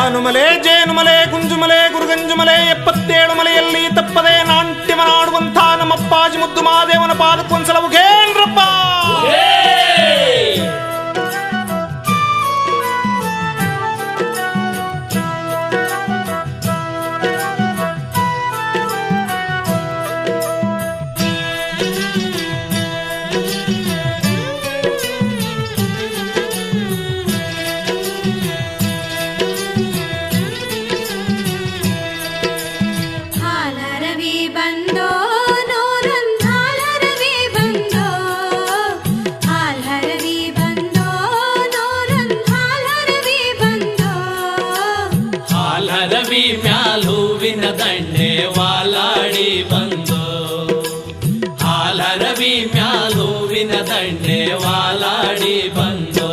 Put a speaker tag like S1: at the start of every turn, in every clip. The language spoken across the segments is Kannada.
S1: ಜಾನುಮಲೆ ಜೇನುಮಲೆ ಗುಂಜುಮಲೆ ಗುರುಗಂಜುಮಲೆ 77 ಮಲೆಯಲ್ಲಿ ತಪ್ಪದೆ ನಾಟ್ಯವನಾಡುವಂಥ ನಮ್ಮಪ್ಪಾಜಿ ಮುದ್ದು ಮಹಾದೇವನ ಪಾದಕ್ಕೊಂದ್ಸಲ ಉಘೇನ್ರಪ್ಪ.
S2: ರವಿ ಮ್ಯಾಲ್ ಹೂವಿನ ದಂಡೆ ವಾಲಾಡಿ ಬಂದು, ಹಾಲ ರವಿ ಮ್ಯಾಲ್ ಹೂವಿನ ದಂಡೆ ವಾಲಾಡಿ ಬಂದು.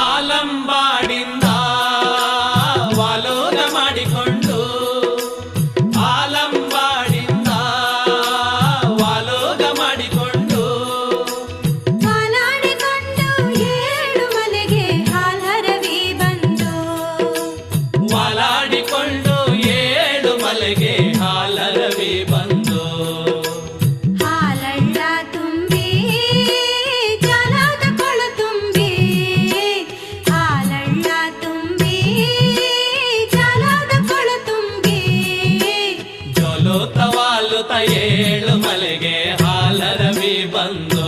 S2: ಆಲಂಬಾಡಿಂದ ವಾಲೋಗ ಮಾಡಿಕೊಂಡು, ಆಲಂಬಾಡಿಂದ ವಾಲೋಗ ಮಾಡಿಕೊಂಡು,
S3: ವಾಲಾಡಿಕೊಂಡು 7 ಮಲೆಗೆ ಹಾಲರವಿ ಬಂದು,
S2: ವಾಲಾಡಿಕೊಂಡು 7 ಮಲೆಗೆ ಹಾಲರವಿ ಬಂದು.
S3: ಹಾಲಳ್ಳ ತುಂಬಿ ಜಲದ ಕೊಳ ತುಂಬಿ, ಹಾಲಳ್ಳ ತುಂಬಿ ಜಲದ ಕೊಳ ತುಂಬಿ,
S2: ಜೊಲುತ ವಾಲುತ 7 ಮಲೆಗೆ ಹಾಲರವಿ ಬಂದು,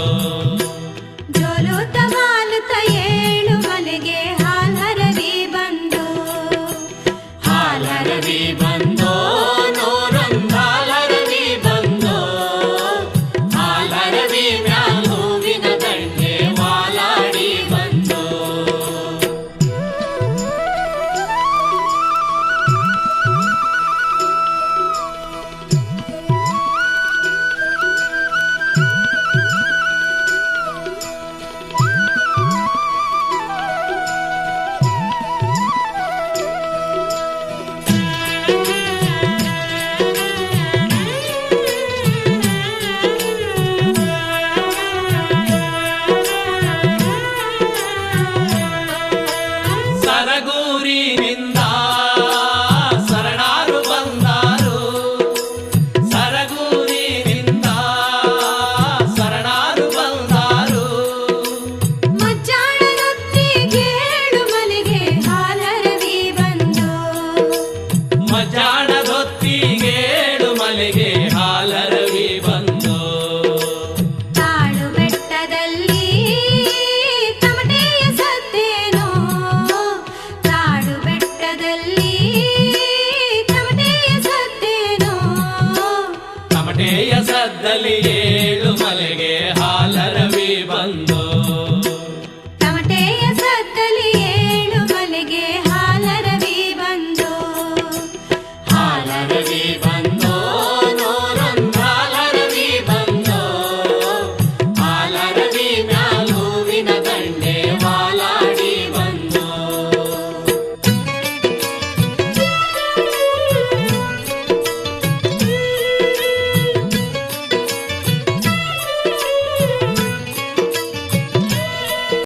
S3: ಜೊಲುತ ವಾಲುತ 7 ಮಲೆಗೆ ಹಾಲರವಿ ಬಂದು.
S2: ಹಾಲರವಿ ಬಂದು ನೂರೊಂದು ಹಾಲರವಿ ಬಂದು, ಹಾಲರವಿ ಮ್ಯಾಲ್ ಹೂವಿನ ದಂಡೆ ವಾಲಾಡಿ ಬಂದು. ಸರಗೂರಿನಿಂದ